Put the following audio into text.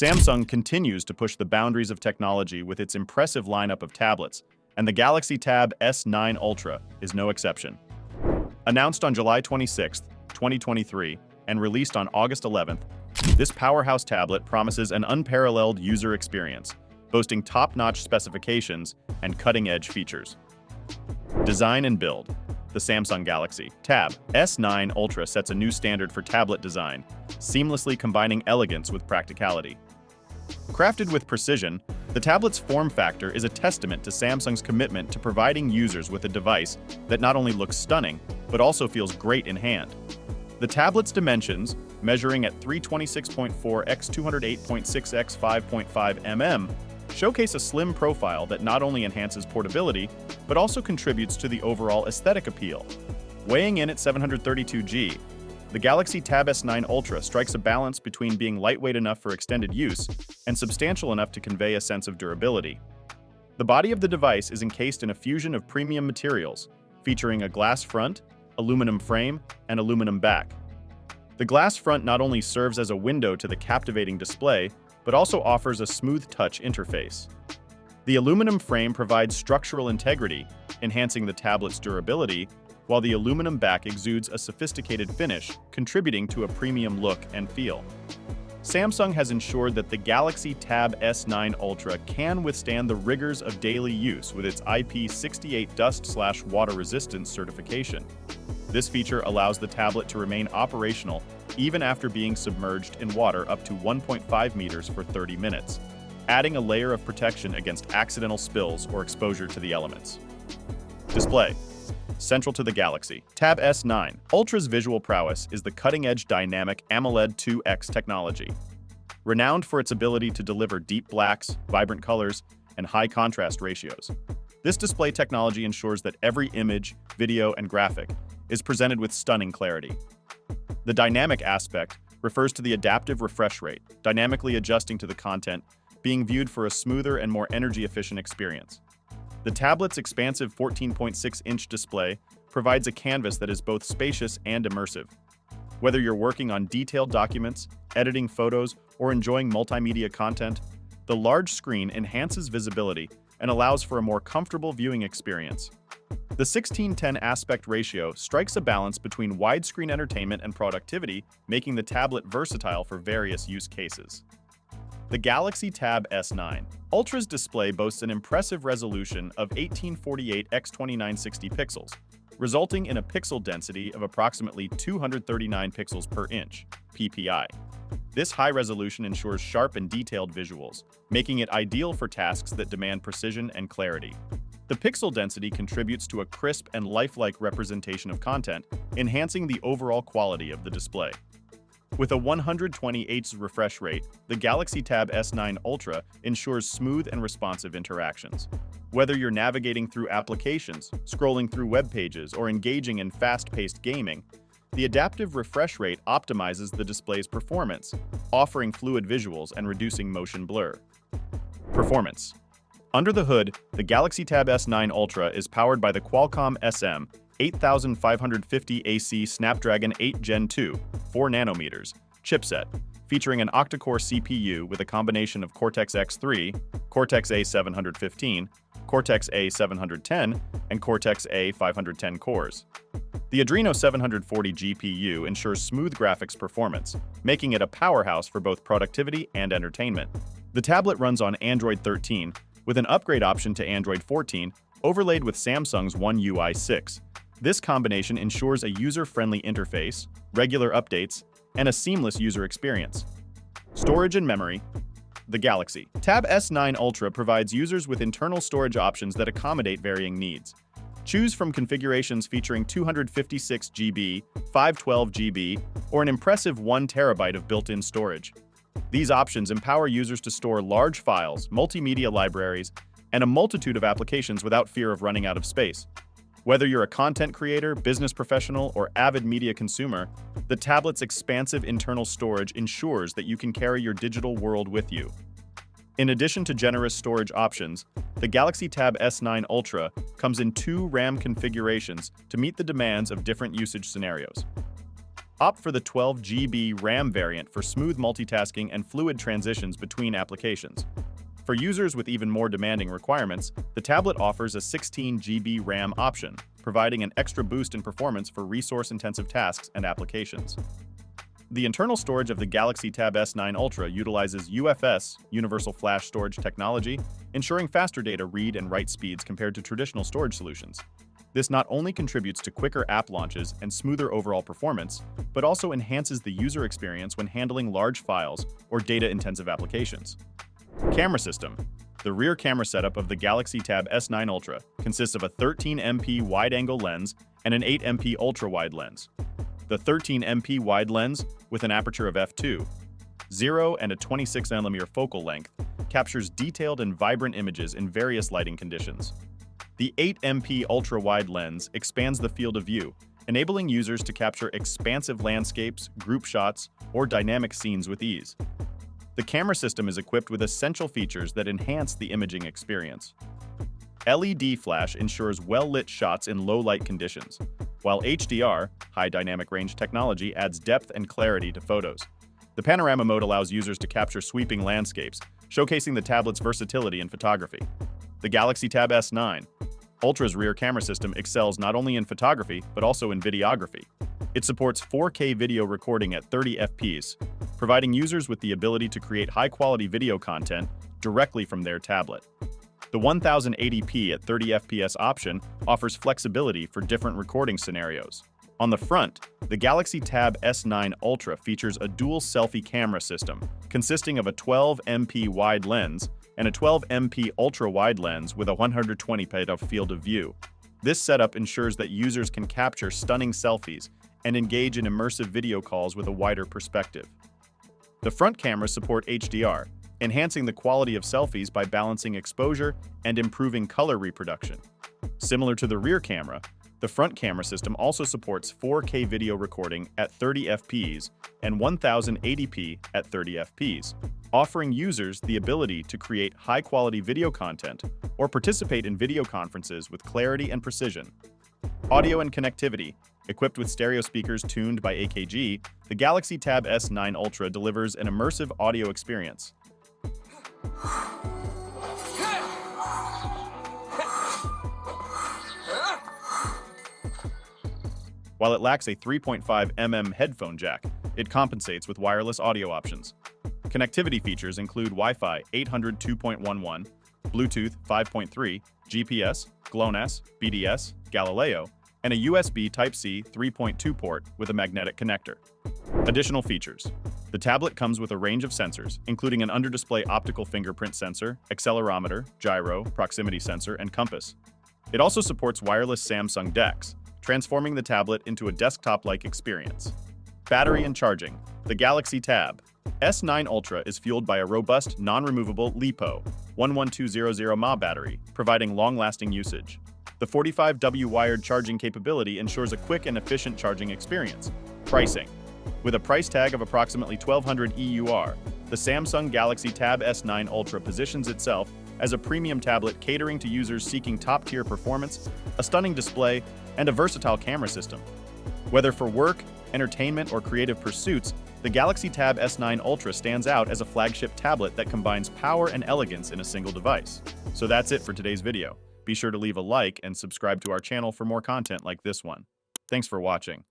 Samsung continues to push the boundaries of technology with its impressive lineup of tablets, and the Galaxy Tab S9 Ultra is no exception. Announced on July 26, 2023, and released on August 11th, this powerhouse tablet promises an unparalleled user experience, boasting top-notch specifications and cutting-edge features. Design and build. The Samsung Galaxy Tab S9 Ultra sets a new standard for tablet design, seamlessly combining elegance with practicality. Crafted with precision, the tablet's form factor is a testament to Samsung's commitment to providing users with a device that not only looks stunning, but also feels great in hand. The tablet's dimensions, measuring at 326.4 x 208.6 x 5.5 mm, showcase a slim profile that not only enhances portability, but also contributes to the overall aesthetic appeal. Weighing in at 732 g, the Galaxy Tab S9 Ultra strikes a balance between being lightweight enough for extended use and substantial enough to convey a sense of durability. The body of the device is encased in a fusion of premium materials, featuring a glass front, aluminum frame, and aluminum back. The glass front not only serves as a window to the captivating display, but also offers a smooth touch interface. The aluminum frame provides structural integrity, enhancing the tablet's durability, while the aluminum back exudes a sophisticated finish, contributing to a premium look and feel. Samsung has ensured that the Galaxy Tab S9 Ultra can withstand the rigors of daily use with its IP68 dust/water resistance certification. This feature allows the tablet to remain operational even after being submerged in water up to 1.5 meters for 30 minutes, adding a layer of protection against accidental spills or exposure to the elements. Display. Central to the Galaxy Tab S9 Ultra's visual prowess is the cutting-edge dynamic AMOLED 2X technology. Renowned for its ability to deliver deep blacks, vibrant colors, and high contrast ratios, this display technology ensures that every image, video, and graphic is presented with stunning clarity. The dynamic aspect refers to the adaptive refresh rate, dynamically adjusting to the content, being viewed for a smoother and more energy-efficient experience. The tablet's expansive 14.6-inch display provides a canvas that is both spacious and immersive. Whether you're working on detailed documents, editing photos, or enjoying multimedia content, the large screen enhances visibility and allows for a more comfortable viewing experience. The 16:10 aspect ratio strikes a balance between widescreen entertainment and productivity, making the tablet versatile for various use cases. The Galaxy Tab S9 Ultra's display boasts an impressive resolution of 1848 x 2960 pixels, resulting in a pixel density of approximately 239 pixels per inch, PPI. This high resolution ensures sharp and detailed visuals, making it ideal for tasks that demand precision and clarity. The pixel density contributes to a crisp and lifelike representation of content, enhancing the overall quality of the display. With a 120 Hz refresh rate, the Galaxy Tab S9 Ultra ensures smooth and responsive interactions. Whether you're navigating through applications, scrolling through web pages, or engaging in fast-paced gaming, the adaptive refresh rate optimizes the display's performance, offering fluid visuals and reducing motion blur. Performance. Under the hood, the Galaxy Tab S9 Ultra is powered by the Qualcomm SM8550AC Snapdragon 8 Gen 2, 4 nanometers, chipset, featuring an octa-core CPU with a combination of Cortex-X3, Cortex-A715, Cortex-A710, and Cortex-A510 cores. The Adreno 740 GPU ensures smooth graphics performance, making it a powerhouse for both productivity and entertainment. The tablet runs on Android 13, with an upgrade option to Android 14, overlaid with Samsung's One UI 6. This combination ensures a user-friendly interface, regular updates, and a seamless user experience. Storage and memory. The Galaxy Tab S9 Ultra provides users with internal storage options that accommodate varying needs. Choose from configurations featuring 256 GB, 512 GB, or an impressive 1 TB of built-in storage. These options empower users to store large files, multimedia libraries, and a multitude of applications without fear of running out of space. Whether you're a content creator, business professional, or avid media consumer, the tablet's expansive internal storage ensures that you can carry your digital world with you. In addition to generous storage options, the Galaxy Tab S9 Ultra comes in 2 RAM configurations to meet the demands of different usage scenarios. Opt for the 12 GB RAM variant for smooth multitasking and fluid transitions between applications. For users with even more demanding requirements, the tablet offers a 16 GB RAM option, providing an extra boost in performance for resource-intensive tasks and applications. The internal storage of the Galaxy Tab S9 Ultra utilizes UFS, Universal Flash Storage technology, ensuring faster data read and write speeds compared to traditional storage solutions. This not only contributes to quicker app launches and smoother overall performance, but also enhances the user experience when handling large files or data-intensive applications. Camera system. The rear camera setup of the Galaxy Tab S9 Ultra consists of a 13MP wide-angle lens and an 8MP ultra-wide lens. The 13MP wide lens, with an aperture of f2, 0 and a 26mm focal length, captures detailed and vibrant images in various lighting conditions. The 8MP ultra-wide lens expands the field of view, enabling users to capture expansive landscapes, group shots, or dynamic scenes with ease. The camera system is equipped with essential features that enhance the imaging experience. LED flash ensures well-lit shots in low-light conditions, while HDR, high dynamic range technology, adds depth and clarity to photos. The panorama mode allows users to capture sweeping landscapes, showcasing the tablet's versatility in photography. The Galaxy Tab S9 Ultra's rear camera system excels not only in photography, but also in videography. It supports 4K video recording at 30 FPS, providing users with the ability to create high-quality video content directly from their tablet. The 1080p at 30 FPS option offers flexibility for different recording scenarios. On the front, the Galaxy Tab S9 Ultra features a dual selfie camera system, consisting of a 12MP wide lens and a 12MP ultra-wide lens with a 120p field of view. This setup ensures that users can capture stunning selfies and engage in immersive video calls with a wider perspective. The front cameras support HDR, enhancing the quality of selfies by balancing exposure and improving color reproduction. Similar to the rear camera, the front camera system also supports 4K video recording at 30 FPS and 1080p at 30 FPS, offering users the ability to create high-quality video content or participate in video conferences with clarity and precision. Audio and connectivity. Equipped with stereo speakers tuned by AKG, the Galaxy Tab S9 Ultra delivers an immersive audio experience. While it lacks a 3.5mm headphone jack, it compensates with wireless audio options. Connectivity features include Wi-Fi 802.11, Bluetooth 5.3, GPS, GLONASS, BDS, Galileo, and a USB Type-C 3.2 port with a magnetic connector. Additional features. The tablet comes with a range of sensors, including an under-display optical fingerprint sensor, accelerometer, gyro, proximity sensor, and compass. It also supports wireless Samsung DeX, transforming the tablet into a desktop-like experience. Battery and charging. The Galaxy Tab S9 Ultra is fueled by a robust, non-removable LiPo 11200 mAh battery, providing long-lasting usage. The 45W wired charging capability ensures a quick and efficient charging experience. Pricing. With a price tag of approximately $1,200 EUR, the Samsung Galaxy Tab S9 Ultra positions itself as a premium tablet catering to users seeking top-tier performance, a stunning display, and a versatile camera system. Whether for work, entertainment, or creative pursuits, the Galaxy Tab S9 Ultra stands out as a flagship tablet that combines power and elegance in a single device. So that's it for today's video. Be sure to leave a like and subscribe to our channel for more content like this one. Thanks for watching.